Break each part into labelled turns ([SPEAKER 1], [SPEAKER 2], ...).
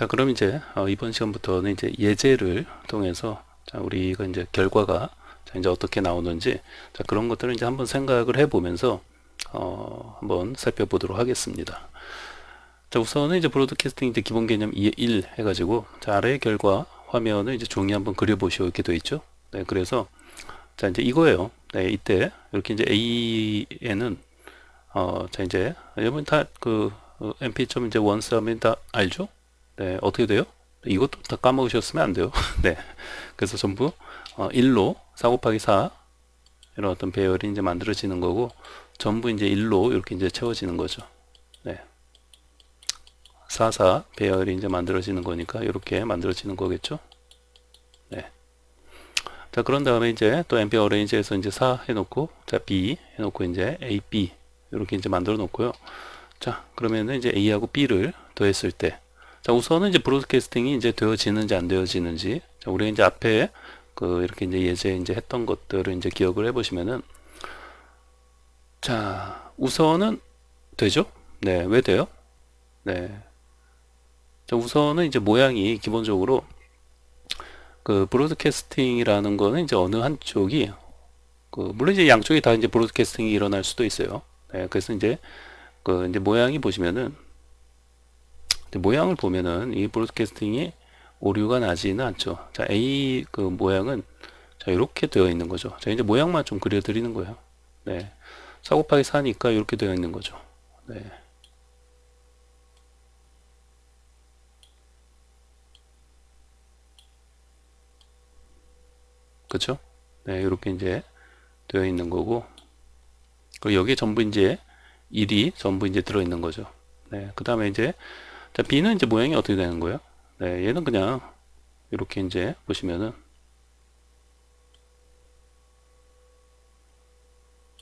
[SPEAKER 1] 자, 그럼 이제 이번 시간부터는 이제 예제를 통해서 자, 우리가 이제 결과가 자, 이제 어떻게 나오는지 자, 그런 것들을 이제 한번 생각을 해보면서 한번 살펴보도록 하겠습니다. 자, 우선은 이제 브로드캐스팅 이제 기본 개념 1 해가지고 자, 아래의 결과 화면을 이제 종이 한번 그려보시오 이렇게 되어 있죠. 네, 그래서 자, 이제 이거예요. 네, 이때 이렇게 이제 A에는 자, 이제 여러분 다그 mp. 이제 원스 하면 다 알죠? 네, 어떻게 돼요? 이것도 다 까먹으셨으면 안 돼요. 네. 그래서 전부 1로 4 곱하기 4 이런 어떤 배열이 이제 만들어지는 거고 전부 이제 1로 이렇게 이제 채워지는 거죠. 네. 4, 4 배열이 이제 만들어지는 거니까 이렇게 만들어지는 거겠죠. 네. 자, 그런 다음에 이제 또 mp 어레인지에서 이제 4 해놓고 자, B 해놓고 이제 A, B 이렇게 이제 만들어 놓고요. 자, 그러면은 이제 A하고 B를 더했을 때 자, 우선은 이제 브로드캐스팅이 이제 되어지는지 안 되어지는지 자, 우리가 이제 앞에 이렇게 이제 예제 이제 했던 것들을 이제 기억을 해 보시면은 자, 우선은 되죠? 네, 왜 돼요? 네. 자, 우선은 이제 모양이 기본적으로 브로드캐스팅이라는 거는 이제 어느 한쪽이 물론 이제 양쪽이 다 이제 브로드캐스팅이 일어날 수도 있어요. 네, 그래서 이제 이제 모양이 보시면은 모양을 보면은 이 브로드캐스팅이 오류가 나지는 않죠. 자, A 모양은 자, 이렇게 되어 있는 거죠. 자, 이제 모양만 좀 그려 드리는 거예요. 네. 4 곱하기 4니까 이렇게 되어 있는 거죠. 네. 그쵸? 네, 이렇게 이제 되어 있는 거고. 그리고 여기에 전부 이제 1이 전부 이제 들어 있는 거죠. 네. 그 다음에 이제 자, B는 이제 모양이 어떻게 되는 거예요? 네, 얘는 그냥 이렇게 이제 보시면은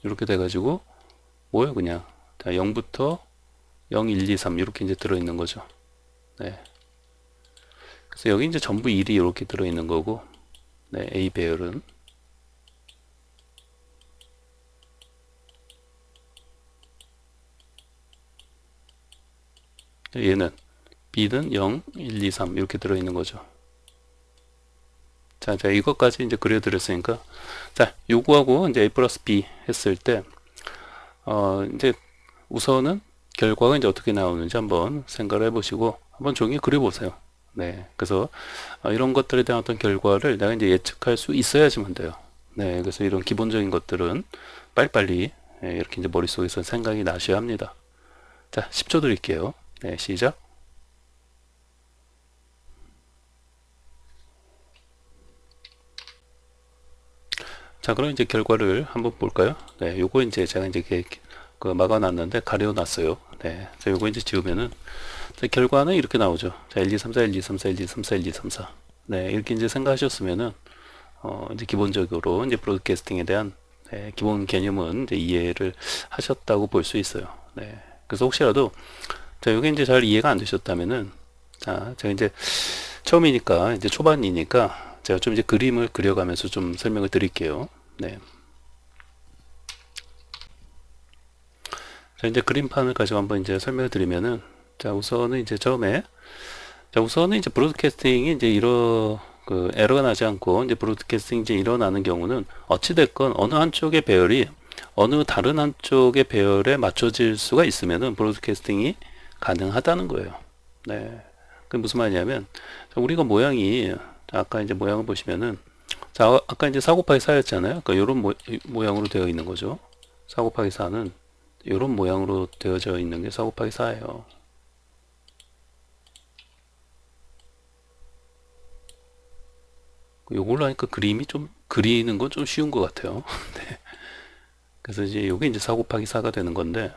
[SPEAKER 1] 이렇게 돼가지고 뭐예요 그냥 자, 0부터 0, 1, 2, 3 이렇게 이제 들어있는 거죠. 네. 그래서 여기 이제 전부 1이 이렇게 들어있는 거고 네, A 배열은 얘는 B는 0, 1, 2, 3 이렇게 들어있는 거죠. 자, 이것까지 이제 그려드렸으니까 자, 요거하고 이제 A 플러스 B 했을 때 이제 우선은 결과가 이제 어떻게 나오는지 한번 생각을 해보시고 한번 종이에 그려보세요. 네, 그래서 이런 것들에 대한 어떤 결과를 내가 이제 예측할 수 있어야지만 돼요. 네, 그래서 이런 기본적인 것들은 빨리빨리 이렇게 이제 머릿속에서 생각이 나셔야 합니다. 자, 10초 드릴게요. 네, 시작. 자, 그럼 이제 결과를 한번 볼까요? 네, 요거 이제 제가 이제 막아놨는데 가려놨어요. 네, 자, 요거 이제 지우면은 자, 결과는 이렇게 나오죠. 자, 1, 2, 3, 4, 1, 2, 3, 4, 1, 2, 3, 4, 1, 2, 3, 4. 네, 이렇게 이제 생각하셨으면은 이제 기본적으로 이제 브로드캐스팅에 대한 네, 기본 개념은 이제 이해를 하셨다고 볼 수 있어요. 네, 그래서 혹시라도 자, 요게 이제 잘 이해가 안 되셨다면은 자, 제가 이제 처음이니까 이제 초반이니까 제가 좀 이제 그림을 그려가면서 좀 설명을 드릴게요. 네. 자, 이제 그림판을 가지고 한번 이제 설명을 드리면은 자, 우선은 이제 처음에 자, 우선은 이제 브로드캐스팅이 이제 에러가 나지 않고 이제 브로드캐스팅이 이제 일어나는 경우는 어찌됐건 어느 한쪽의 배열이 어느 다른 한쪽의 배열에 맞춰질 수가 있으면은 브로드캐스팅이 가능하다는 거예요. 네. 그 무슨 말이냐면 우리가 모양이 아까 이제 모양을 보시면은 자, 아까 이제 4 곱하기 4였잖아요. 그러니까 이런 모양으로 되어 있는 거죠. 4 곱하기 4는 이런 모양으로 되어져 있는 게 4 곱하기 4예요. 요걸로 하니까 그림이 좀 그리는 건 좀 쉬운 것 같아요. 네. 그래서 이제 요게 이제 4 곱하기 4가 되는 건데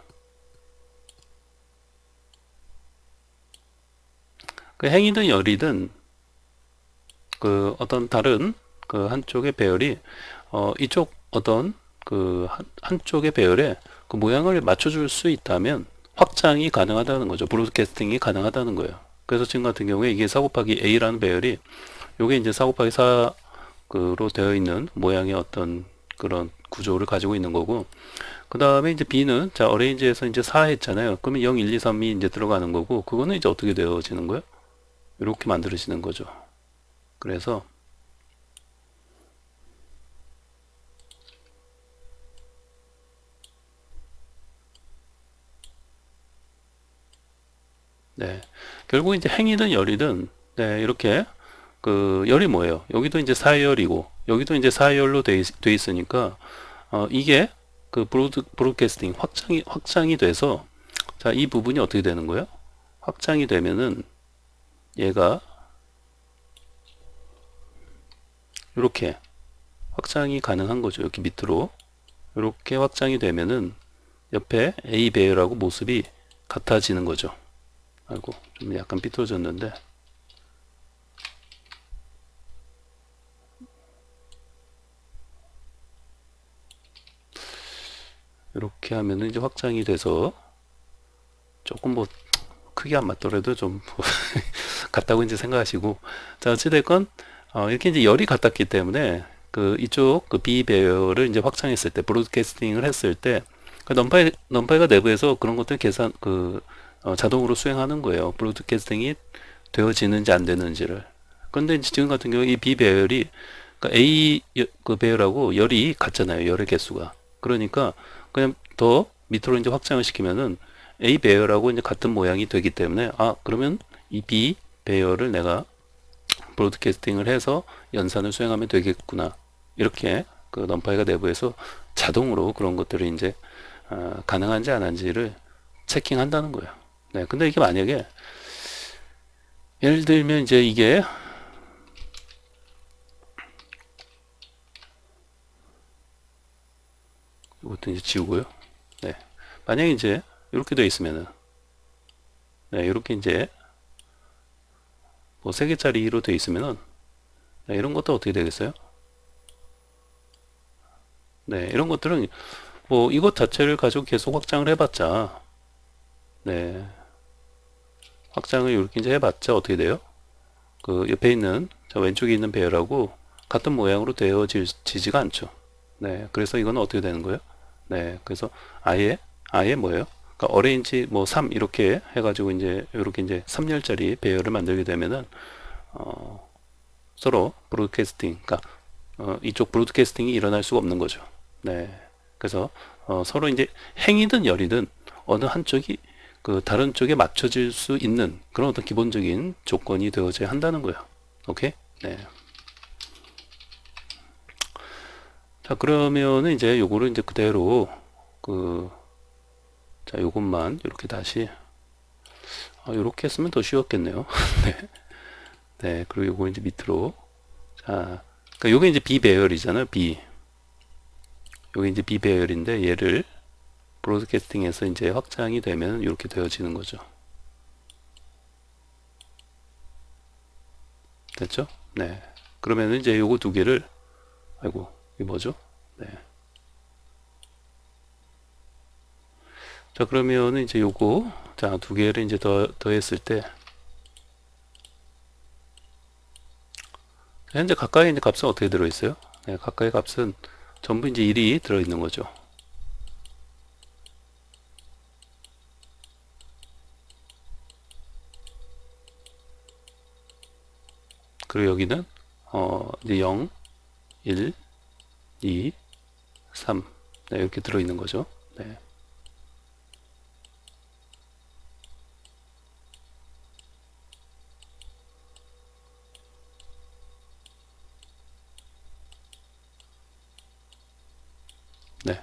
[SPEAKER 1] 그 행이든 열이든 어떤 다른 한쪽의 배열이 이쪽 어떤 한쪽의 배열에 그 모양을 맞춰줄 수 있다면 확장이 가능하다는 거죠. 브로드캐스팅이 가능하다는 거예요. 그래서 지금 같은 경우에 이게 4 곱하기 A라는 배열이 요게 이제 4 곱하기 4로 되어 있는 모양의 어떤 그런 구조를 가지고 있는 거고 그 다음에 이제 B는 자 어레인지에서 이제 4 했잖아요. 그러면 0, 1, 2, 3이 이제 들어가는 거고 그거는 이제 어떻게 되어지는 거예요? 이렇게 만들어지는 거죠. 그래서 네, 결국 이제 행이든 열이든 네, 이렇게 그 열이 뭐예요? 여기도 이제 사열이고 여기도 이제 사열로 돼 있으니까 이게 그 브로드캐스팅 확장이 돼서 자, 이 부분이 어떻게 되는 거예요? 확장이 되면은 얘가 이렇게 확장이 가능한 거죠. 이렇게 밑으로 이렇게 확장이 되면은 옆에 A 배열하고 모습이 같아지는 거죠. 아이고 좀 약간 삐뚤어졌는데 이렇게 하면은 이제 확장이 돼서 조금 뭐 크게 안 맞더라도 좀 같다고 이제 생각하시고 자 어찌됐건 이렇게 이제 열이 같았기 때문에 그 이쪽 그 B 배열을 이제 확장했을 때 브로드캐스팅을 했을 때 그 넘파이가 내부에서 그런 것들 계산 자동으로 수행하는 거예요. 브로드캐스팅이 되어지는지 안 되는지를. 근데 이제 지금 같은 경우 이 B 배열이 그러니까 A 그 배열하고 열이 같잖아요. 열의 개수가. 그러니까 그냥 더 밑으로 이제 확장을 시키면은 A 배열하고 이제 같은 모양이 되기 때문에 그러면 이 B 배열을 내가 브로드캐스팅을 해서 연산을 수행하면 되겠구나. 이렇게 그 넘파이가 내부에서 자동으로 그런 것들을 이제 가능한지 안 한지를 체킹한다는 거예요. 네, 근데 이게 만약에 예를 들면 이제 이게 이것도 이제 지우고요. 네, 만약에 이제 이렇게 되어 있으면은 네, 이렇게 이제 뭐 3개짜리로 되어 있으면은 네, 이런 것도 어떻게 되겠어요? 네, 이런 것들은 뭐 이것 자체를 가지고 계속 확장을 해봤자 네, 확장을 이렇게 이제 해봤자 어떻게 돼요? 그 옆에 있는 저 왼쪽에 있는 배열하고 같은 모양으로 되어지지가 않죠. 네, 그래서 이거는 어떻게 되는 거예요? 네, 그래서 아예 뭐예요? 그러니까 어레인지 뭐 3 이렇게 해가지고 이제 이렇게 이제 3열짜리 배열을 만들게 되면은 서로 브로드캐스팅, 그러니까 이쪽 브로드캐스팅이 일어날 수가 없는 거죠. 네, 그래서 서로 이제 행이든 열이든 어느 한쪽이 그 다른 쪽에 맞춰질 수 있는 그런 어떤 기본적인 조건이 되어져야 한다는 거예요. 오케이? 네. 자, 그러면은 이제 요거를 이제 그대로 그, 자, 요것만 이렇게 다시, 요렇게 했으면 더 쉬웠겠네요. 네. 네. 그리고 요거 이제 밑으로. 자, 그러니까 요게 이제 B 배열이잖아요. B. 요게 이제 B 배열인데 얘를 브로드캐스팅해서 이제 확장이 되면 이렇게 되어지는 거죠. 됐죠? 네. 그러면 이제 요거 두 개를, 아이고, 이게 뭐죠? 네. 자, 그러면은 이제 요거, 자, 두 개를 이제 더했을 때, 현재 가까이 이제 값은 어떻게 들어있어요? 네, 가까이 값은 전부 이제 1이 들어있는 거죠. 그리고 여기는, 이제 0, 1, 2, 3. 네, 이렇게 들어있는 거죠. 네. 네.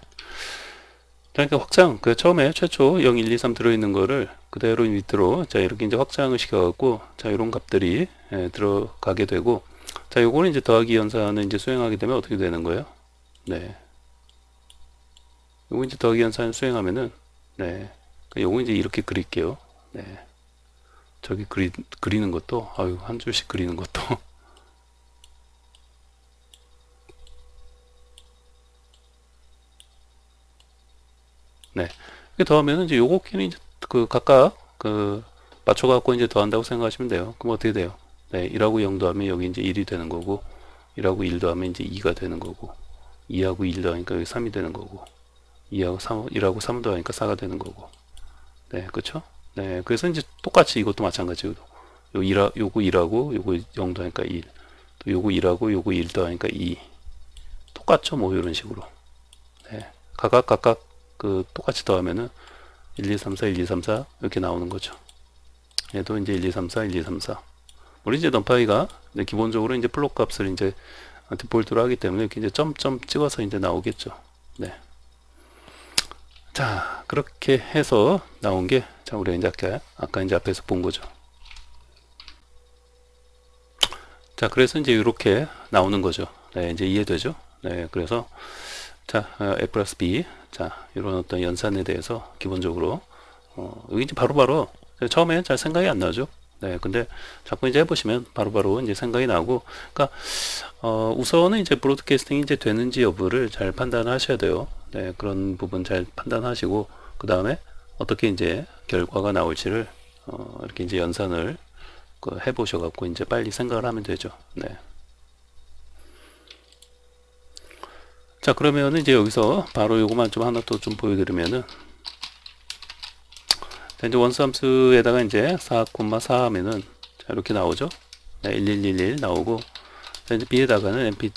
[SPEAKER 1] 그러니까 확장, 그 처음에 최초 0, 1, 2, 3 들어있는 거를 그대로 밑으로, 자, 이렇게 이제 확장을 시켜갖고, 자, 이런 값들이 들어가게 되고, 자, 요거는 이제 더하기 연산을 이제 수행하게 되면 어떻게 되는 거예요? 네. 요거 이제 더하기 연산을 수행하면은, 네. 요거 이제 이렇게 그릴게요. 네. 저기 그리는 것도, 아유, 한 줄씩 그리는 것도. 네. 이렇게 더하면은 이제 요거끼리 이제 그 각각 그 맞춰갖고 이제 더한다고 생각하시면 돼요. 그럼 어떻게 돼요? 네. 1하고 0 더하면 여기 이제 1이 되는 거고, 1하고 1 더하면 이제 2가 되는 거고, 2하고 1 더하니까 여기 3이 되는 거고, 2하고 3, 1하고 3 더하니까 4가 되는 거고. 네. 그쵸? 네. 그래서 이제 똑같이 이것도 마찬가지로 요거 2하고 요거 0 더하니까 1. 또 요거 1하고 요거 1 더하니까 2. 똑같죠? 뭐 이런 식으로. 네. 각각 그 똑같이 더하면은 1, 2, 3, 4, 1, 2, 3, 4 이렇게 나오는 거죠. 얘도 이제 1, 2, 3, 4, 1, 2, 3, 4. 우리 이제 넘파이가 기본적으로 이제 플롯 값을 이제 디폴트로 하기 때문에 이렇게 이제 점점 찍어서 이제 나오겠죠. 네. 자, 그렇게 해서 나온 게, 자, 우리가 이제 아까 이제 앞에서 본 거죠. 자, 그래서 이제 이렇게 나오는 거죠. 네, 이제 이해되죠? 네, 그래서, 자, A 플러스 B. 자, 이런 어떤 연산에 대해서 기본적으로, 여기 이제 바로바로 처음에 잘 생각이 안 나죠? 네, 근데 자꾸 이제 해보시면 바로바로 이제 생각이 나고, 그러니까, 우선은 이제 브로드캐스팅이 이제 되는지 여부를 잘 판단하셔야 돼요. 네, 그런 부분 잘 판단하시고, 그 다음에 어떻게 이제 결과가 나올지를, 이렇게 이제 연산을 해보셔갖고 이제 빨리 생각을 하면 되죠. 네. 자, 그러면 이제 여기서 바로 요거만 좀 하나 또 좀 보여드리면은, 자, 이제 원수함수에다가 이제 4,4 하면은, 자, 이렇게 나오죠. 네, 1111 나오고, 자, 이제 B에다가는 np.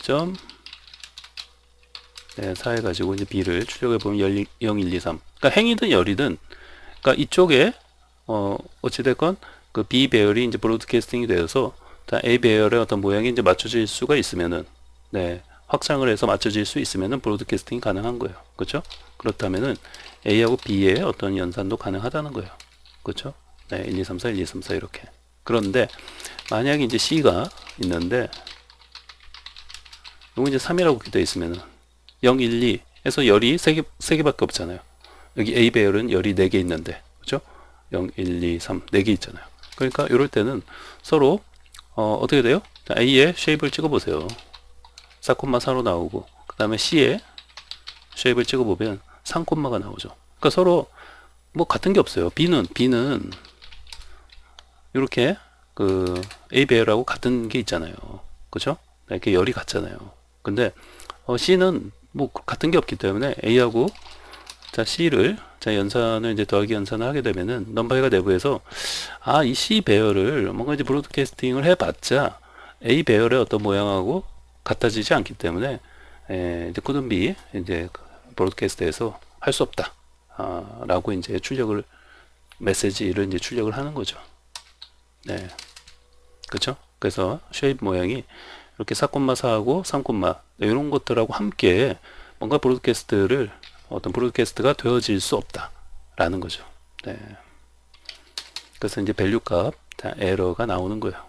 [SPEAKER 1] 네, 4 해가지고 이제 B를 출력해보면 0, 1, 2, 3. 그러니까 행이든 열이든, 그러니까 이쪽에, 어찌됐건, 그 B 배열이 이제 브로드캐스팅이 되어서, 자, A 배열의 어떤 모양이 이제 맞춰질 수가 있으면은, 네, 확장을 해서 맞춰질 수 있으면은 브로드캐스팅이 가능한 거예요. 그렇죠? 그렇다면은 A하고 B의 어떤 연산도 가능하다는 거예요. 그렇죠? 네, 1, 2, 3, 4, 1, 2, 3, 4 이렇게. 그런데 만약에 이제 C가 있는데 요거 이제 3이라고 되어 있으면은 0, 1, 2 해서 열이 3개밖에 없잖아요. 여기 A 배열은 열이 4개 있는데, 그렇죠? 0, 1, 2, 3, 4개 있잖아요. 그러니까 이럴 때는 서로 어떻게 돼요? 자, A의 쉐입을 찍어보세요. 4,4로 나오고, 그 다음에 C의 쉐입을 찍어보면 3,가 나오죠. 그러니까 서로 뭐 같은 게 없어요. B는 이렇게 그 A 배열하고 같은 게 있잖아요. 그죠? 이렇게 열이 같잖아요. 근데 C는 뭐 같은 게 없기 때문에 A하고 자 C를 자 연산을 이제 더하기 연산을 하게 되면은 넘바이가 내부에서 이 C 배열을 뭔가 이제 브로드캐스팅을 해봤자 A 배열의 어떤 모양하고 같아지지 않기 때문에 이제 couldn't be 이제 브로드캐스트에서 할 수 없다 라고 이제 출력을 메시지를 이제 출력을 하는 거죠. 네, 그렇죠? 그래서 쉐입 모양이 이렇게 4,4하고 3, 네, 이런 것들하고 함께 뭔가 브로드캐스트를 어떤 브로드캐스트가 되어질 수 없다 라는 거죠. 네. 그래서 이제 밸류 값 에러가 나오는 거예요.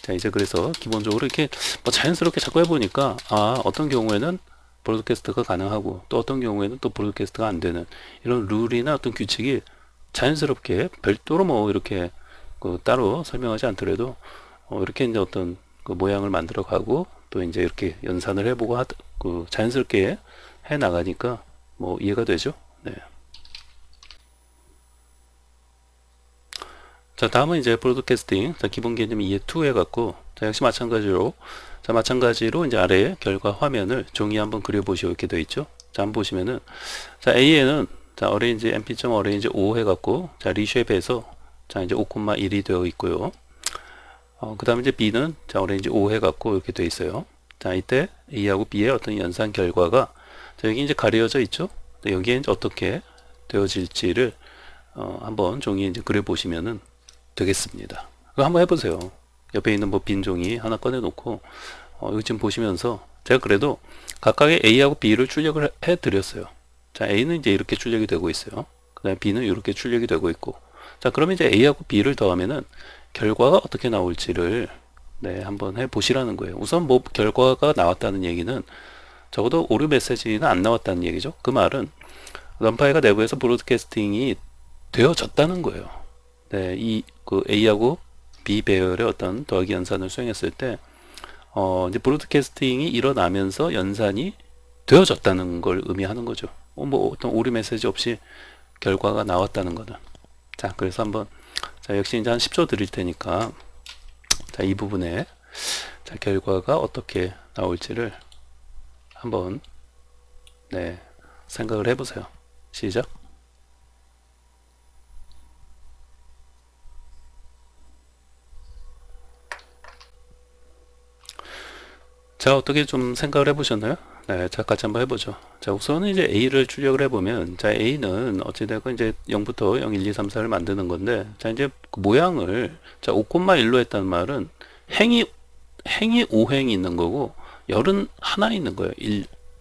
[SPEAKER 1] 자, 이제 그래서 기본적으로 이렇게 뭐 자연스럽게 자꾸 해보니까 어떤 경우에는 브로드캐스트가 가능하고 또 어떤 경우에는 또 브로드캐스트가 안 되는 이런 룰이나 어떤 규칙이 자연스럽게 별도로 뭐 이렇게 따로 설명하지 않더라도 이렇게 이제 어떤 그 모양을 만들어 가고 또 이제 이렇게 연산을 해보고 자연스럽게 해 나가니까 뭐 이해가 되죠? 네. 자, 다음은 이제 브로드캐스팅. 자, 기본 개념 2에 해갖고, 자, 역시 마찬가지로 이제 아래에 결과 화면을 종이 한번 그려보시오. 이렇게 되어 있죠. 자, 한번 보시면은, 자, A에는, 자, 어레인지, np.어레인지 5 해갖고, 자, 리쉐입해서, 자, 이제 5,1이 되어 있고요. 그 다음에 이제 B는, 자, 어레인지 5 해갖고, 이렇게 되어 있어요. 자, 이때 A하고 B의 어떤 연산 결과가, 자, 여기 이제 가려져 있죠. 여기에 이제 어떻게 되어질지를, 한번 종이에 이제 그려보시면은, 되겠습니다. 그거 한번 해보세요. 옆에 있는 뭐 빈 종이 하나 꺼내놓고 이거 지금 보시면서 제가 그래도 각각의 A하고 B를 출력을 해드렸어요. 자, A는 이제 이렇게 출력이 되고 있어요. 그 다음에 B는 이렇게 출력이 되고 있고, 자, 그러면 이제 A하고 B를 더하면은 결과가 어떻게 나올지를 네, 한번 해보시라는 거예요. 우선 뭐 결과가 나왔다는 얘기는 적어도 오류 메시지는 안 나왔다는 얘기죠. 그 말은 럼파이가 내부에서 브로드캐스팅이 되어졌다는 거예요. 네, 그 A하고 B 배열의 어떤 더하기 연산을 수행했을 때, 이제 브로드캐스팅이 일어나면서 연산이 되어졌다는 걸 의미하는 거죠. 뭐 어떤 오류 메시지 없이 결과가 나왔다는 거는. 자, 그래서 한번, 자, 역시 이제 한 10초 드릴 테니까, 자, 이 부분에, 자, 결과가 어떻게 나올지를 한번, 네, 생각을 해보세요. 시작. 자, 어떻게 좀 생각을 해보셨나요? 네, 자, 같이 한번 해보죠. 자, 우선은 이제 A를 출력을 해보면, 자, A는 어찌되건 이제 0부터 0, 1, 2, 3, 4를 만드는 건데, 자, 이제 그 모양을, 자, 5,1로 했다는 말은 행이 5행이 있는 거고, 열은 하나 있는 거예요.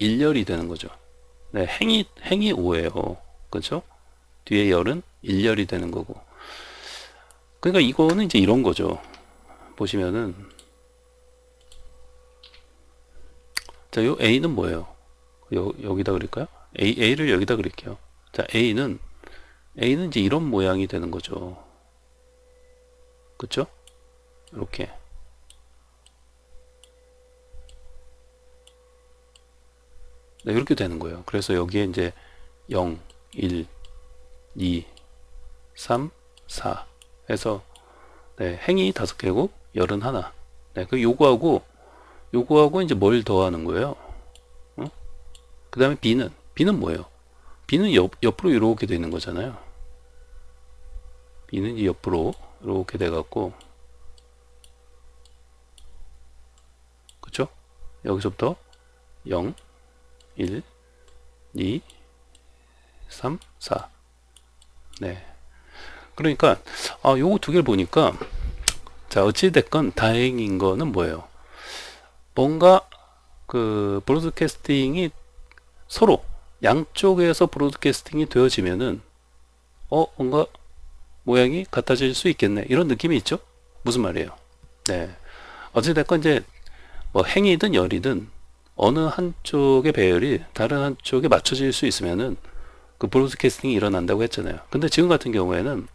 [SPEAKER 1] 1열이 되는 거죠. 네, 행이 5예요. 그죠? 뒤에 열은 1열이 되는 거고. 그러니까 이거는 이제 이런 거죠. 보시면은, 자, 요 A는 뭐예요? 여기다 그릴까요? A를 여기다 그릴게요. 자, A는 이제 이런 모양이 되는 거죠. 그쵸? 이렇게. 네, 이렇게 되는 거예요. 그래서 여기에 이제 0, 1, 2, 3, 4 해서 네, 행이 5개고 열은 하나. 네, 그 요거하고 이제 뭘 더하는 거예요? 그 다음에 B는 뭐예요? B는 옆으로 이렇게 되는 거잖아요. B는 이 옆으로 이렇게 돼갖고, 그쵸? 여기서부터 0, 1, 2, 3, 4. 네. 그러니까, 요거 두 개를 보니까, 자, 어찌됐건 다행인 거는 뭐예요? 뭔가, 브로드캐스팅이 서로, 양쪽에서 브로드캐스팅이 되어지면은, 뭔가 모양이 같아질 수 있겠네. 이런 느낌이 있죠? 무슨 말이에요? 네. 어찌됐건 이제, 뭐 행이든 열이든 어느 한쪽의 배열이 다른 한쪽에 맞춰질 수 있으면은 그 브로드캐스팅이 일어난다고 했잖아요. 근데 지금 같은 경우에는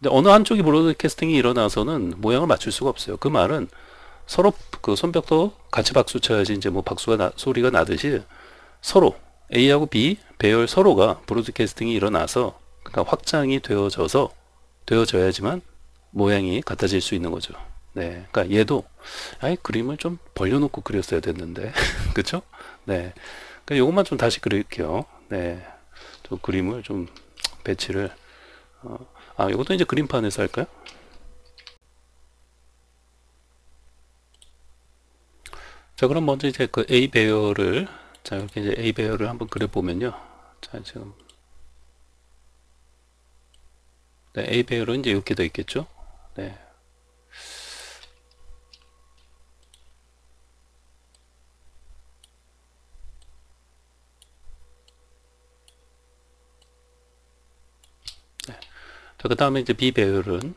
[SPEAKER 1] 어느 한쪽이 브로드캐스팅이 일어나서는 모양을 맞출 수가 없어요. 그 말은 서로 그 손뼉도 같이 박수 쳐야지 이제 뭐 소리가 나듯이 서로 A하고 B 배열 서로가 브로드캐스팅이 일어나서 그러니까 확장이 되어져야지만 모양이 같아질 수 있는 거죠. 네, 그러니까 얘도 아예 그림을 좀 벌려놓고 그렸어야 됐는데, 그쵸? 네, 그러니까 요것만 좀 다시 그릴게요. 네, 좀 그림을 좀 배치를 요것도 이제 그림판에서 할까요? 자, 그럼 먼저 이제 그 A 배열을 자 이렇게 이제 A 배열을 한번 그려보면요. 자, 지금 네, A 배열은 이제 이렇게 돼 있겠죠? 네. 자, 그 다음에 이제 B 배열은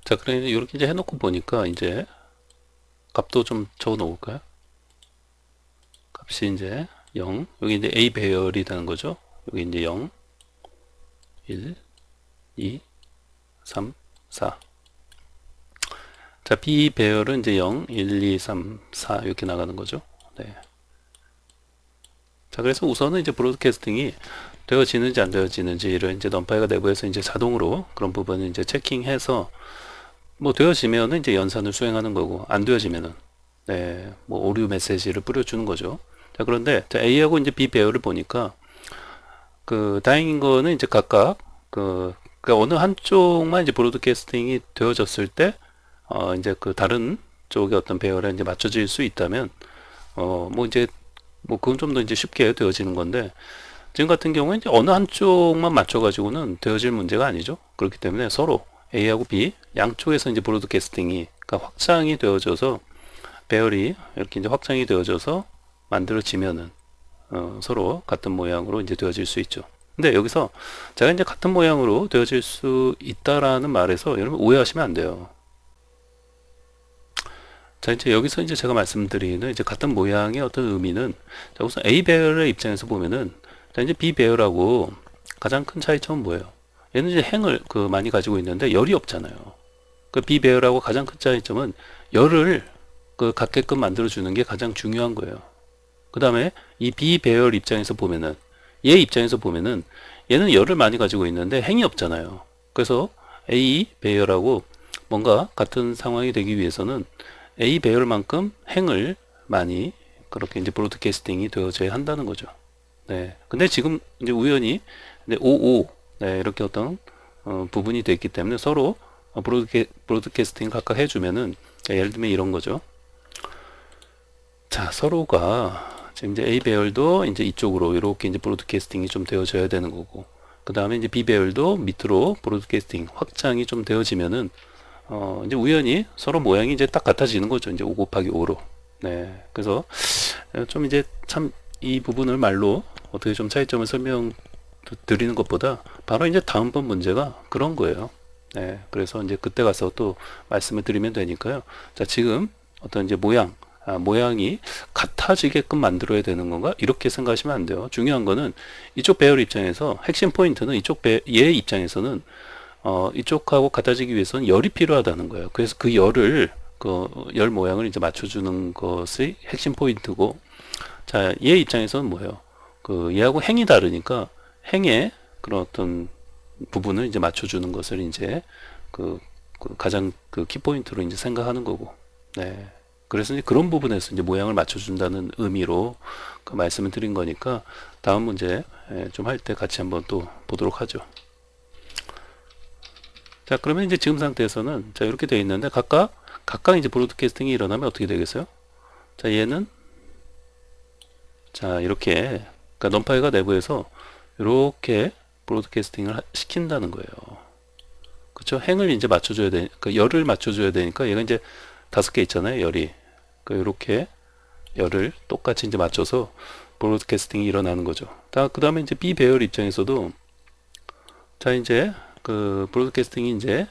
[SPEAKER 1] 자, 그래 이렇게 이제 해놓고 보니까 이제 값도 좀 적어 놓을까요? 값이 이제 0, 여기 이제 A 배열이 되는 거죠. 여기 이제 0, 1, 2, 3, 4. 자, B 배열은 이제 0, 1, 2, 3, 4 이렇게 나가는 거죠. 네. 자, 그래서 우선은 이제 브로드캐스팅이 되어지는지 안 되어지는지를 이제 넘파이가 내부에서 이제 자동으로 그런 부분을 이제 체킹해서 뭐 되어지면은 이제 연산을 수행하는 거고 안 되어지면은 네, 뭐 오류 메시지를 뿌려주는 거죠. 자, 그런데 자, A하고 이제 B 배열을 보니까 그 다행인 거는 이제 각각 그 어느 한쪽만 이제 브로드캐스팅이 되어졌을 때 이제 그 다른 쪽의 어떤 배열에 이제 맞춰질 수 있다면 뭐 이제 뭐 그건 좀 더 이제 쉽게 되어지는 건데 지금 같은 경우에 이제 어느 한쪽만 맞춰가지고는 되어질 문제가 아니죠. 그렇기 때문에 서로 A하고 B 양쪽에서 이제 브로드캐스팅이 그러니까 확장이 되어져서 배열이 이렇게 이제 확장이 되어져서 만들어지면은 서로 같은 모양으로 이제 되어질 수 있죠. 근데 여기서 제가 이제 같은 모양으로 되어질 수 있다라는 말에서 여러분 오해하시면 안 돼요. 자, 이제 여기서 이제 제가 말씀드리는 이제 같은 모양의 어떤 의미는 자, 우선 A 배열의 입장에서 보면은 자, 이제 B 배열하고 가장 큰 차이점은 뭐예요? 얘는 이제 행을 많이 가지고 있는데 열이 없잖아요. 그 B 배열하고 가장 큰 차이점은 열을 갖게끔 만들어 주는 게 가장 중요한 거예요. 그 다음에 이 B 배열 입장에서 보면은 얘 입장에서 보면은 얘는 열을 많이 가지고 있는데 행이 없잖아요. 그래서 A 배열하고 뭔가 같은 상황이 되기 위해서는 A 배열만큼 행을 많이 그렇게 이제 브로드캐스팅이 되어져야 한다는 거죠. 네. 근데 지금 이제 우연히 이제 5, 5, 네, 이렇게 어떤 부분이 돼 있기 때문에 서로 브로드캐스팅 각각 해주면은 자, 예를 들면 이런 거죠. 자, 서로가 지금 이제 A 배열도 이제 이쪽으로 이렇게 이제 브로드캐스팅이 좀 되어져야 되는 거고, 그 다음에 이제 B 배열도 밑으로 브로드캐스팅 확장이 좀 되어지면은 이제 우연히 서로 모양이 이제 딱 같아지는 거죠. 이제 5 곱하기 5로. 네. 그래서 좀 이제 참 이 부분을 말로 어떻게 좀 차이점을 설명드리는 것보다 바로 이제 다음번 문제가 그런 거예요. 네. 그래서 이제 그때 가서 또 말씀을 드리면 되니까요. 자, 지금 어떤 이제 모양이 같아지게끔 만들어야 되는 건가? 이렇게 생각하시면 안 돼요. 중요한 거는 이쪽 배열 입장에서 핵심 포인트는 얘 입장에서는 이쪽하고 같아지기 위해서는 열이 필요하다는 거예요. 그래서 그 열을 그 열 모양을 이제 맞춰주는 것이 핵심 포인트고, 자, 얘 입장에서는 뭐예요? 그 얘하고 행이 다르니까 행의 그런 어떤 부분을 이제 맞춰주는 것을 이제 그 가장 그 키포인트로 이제 생각하는 거고, 네. 그래서 이제 그런 부분에서 이제 모양을 맞춰준다는 의미로 그 말씀을 드린 거니까 다음 문제 좀 할 때 같이 한번 또 보도록 하죠. 자, 그러면 이제 지금 상태에서는 자, 이렇게 되어 있는데 각각 이제 브로드캐스팅이 일어나면 어떻게 되겠어요? 자, 얘는 자, 이렇게 그러니까 넘파이가 내부에서 이렇게 브로드캐스팅을 시킨다는 거예요. 그렇죠? 행을 이제 맞춰줘야 되, 그 열을 맞춰줘야 되니까 얘가 이제 5개 있잖아요, 열이. 그 이렇게 열을 똑같이 이제 맞춰서 브로드캐스팅이 일어나는 거죠. 그 다음에 이제 B 배열 입장에서도 자, 이제 그 브로드캐스팅이 이제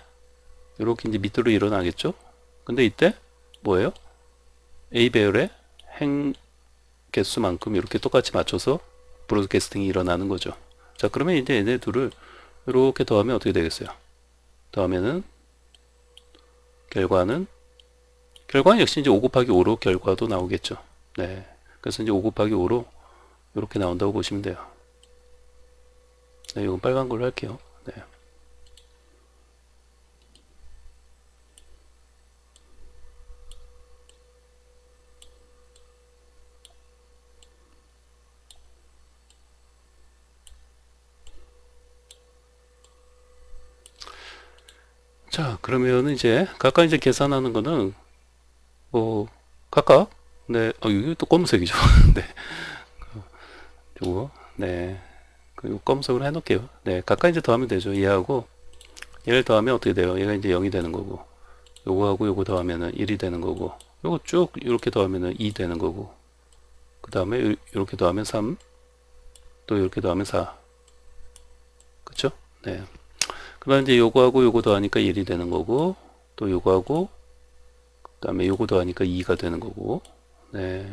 [SPEAKER 1] 이렇게 이제 밑으로 일어나겠죠. 근데 이때 뭐예요? A 배열의 행 개수만큼 이렇게 똑같이 맞춰서 브로드캐스팅이 일어나는 거죠. 자, 그러면 이제 얘네 둘을 이렇게 더하면 어떻게 되겠어요? 더하면은 결과는 역시 이제 5 곱하기 5로 결과도 나오겠죠. 네. 그래서 이제 5 곱하기 5로 이렇게 나온다고 보시면 돼요. 네, 이건 빨간 걸로 할게요. 네. 자, 그러면 이제 각각 이제 계산하는 거는 뭐 각각 네, 이게 또 검은색이죠. 네, 요거 네, 그리고 검은색으로 해놓을게요. 네, 각각 이제 더하면 되죠. 얘하고 얘를 더하면 어떻게 돼요? 얘가 이제 0이 되는 거고, 요거하고 요거 더하면은 1이 되는 거고, 요거 쭉 이렇게 더하면은 2 되는 거고, 그 다음에 이렇게 더하면 3, 또 이렇게 더하면 4, 그쵸? 네. 그 다음에 이제 요거하고 요거 더하니까 1이 되는 거고, 또 요거하고 그 다음에 요거 더하니까 2가 되는 거고, 네,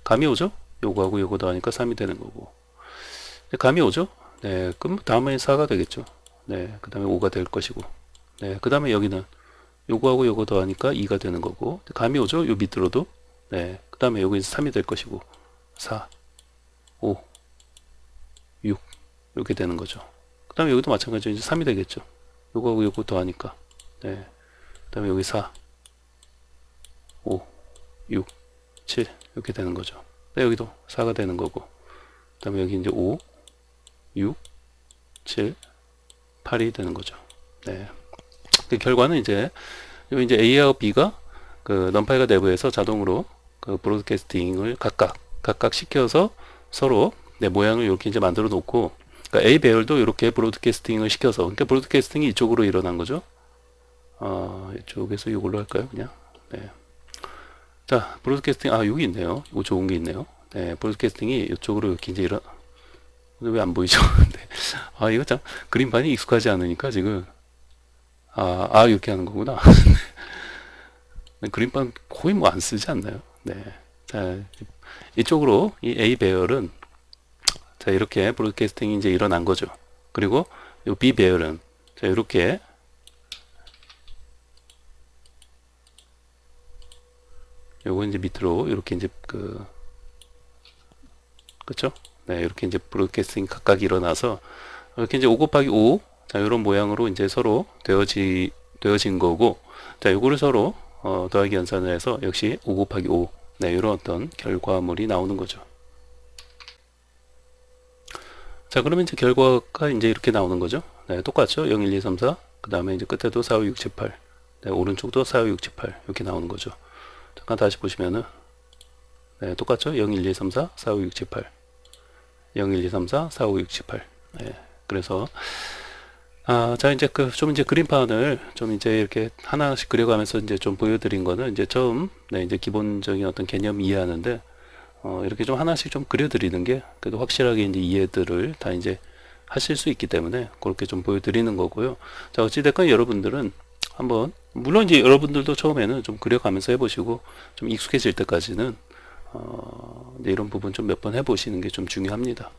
[SPEAKER 1] 감이 오죠? 요거하고 요거 더하니까 3이 되는 거고, 네, 감이 오죠? 네, 그럼 다음에 4가 되겠죠. 네, 그 다음에 5가 될 것이고, 네, 그 다음에 여기는 요거하고 요거 더하니까 2가 되는 거고, 감이 오죠? 요 밑으로도. 네, 그 다음에 여기 3이 될 것이고, 4, 5, 6 이렇게 되는 거죠. 그 다음에 여기도 마찬가지로 이제 3이 되겠죠. 요거하고 요거 더하니까. 네, 그 다음에 여기 4, 5, 6, 7 이렇게 되는 거죠. 네, 여기도 4가 되는 거고, 그 다음에 여기 이제 5, 6, 7, 8이 되는 거죠. 네. 그 결과는 이제 A하고 B가 그 넘파이가 내부에서 자동으로 그 브로드캐스팅을 각각 시켜서 서로 내 모양을 이렇게 이제 만들어 놓고, 그러니까 A 배열도 이렇게 브로드캐스팅을 시켜서, 그러니까 브로드캐스팅이 이쪽으로 일어난 거죠. 이쪽에서 이걸로 할까요, 그냥? 네. 자, 브로드캐스팅, 여기 있네요. 이거 좋은 게 있네요. 네, 브로드캐스팅이 이쪽으로 이렇게 이제 왜 안 보이죠? 네. 이거 참, 그림판이 익숙하지 않으니까 지금, 이렇게 하는 거구나. 그림판 거의 뭐 안 쓰지 않나요? 네. 자, 이쪽으로 이 A 배열은, 자, 이렇게 브로드캐스팅이 이제 일어난 거죠. 그리고 이 B 배열은, 자, 이렇게, 요거 이제 밑으로 이렇게 이제 그쵸? 네, 이렇게 이제 브로드캐스팅 각각 일어나서 이렇게 이제 5 곱하기 5, 자, 이런 모양으로 이제 서로 되어진 거고, 자, 요거를 서로 더하기 연산을 해서 역시 5 곱하기 5, 네, 이런 어떤 결과물이 나오는 거죠. 자, 그러면 이제 결과가 이제 이렇게 나오는 거죠. 네, 똑같죠. 0, 1, 2, 3, 4. 그 다음에 이제 끝에도 4, 5, 6, 7, 8. 네, 오른쪽도 4, 5, 6, 7, 8. 이렇게 나오는 거죠. 잠깐 다시 보시면은, 네, 똑같죠. 0, 1, 2, 3, 4, 4, 5, 6, 7, 8. 0, 1, 2, 3, 4, 4, 5, 6, 7, 8. 네, 그래서, 자, 이제 좀 이제 그림판을 좀 이제 이렇게 하나씩 그려가면서 이제 좀 보여드린 거는 이제 처음, 네, 이제 기본적인 어떤 개념 이해하는데, 이렇게 좀 하나씩 좀 그려드리는 게 그래도 확실하게 이제 이해들을 다 이제 하실 수 있기 때문에 그렇게 좀 보여드리는 거고요. 자, 어찌됐건 여러분들은 한번, 물론 이제 여러분들도 처음에는 좀 그려가면서 해보시고 좀 익숙해질 때까지는 이제 이런 부분 좀 몇 번 해보시는 게 좀 중요합니다.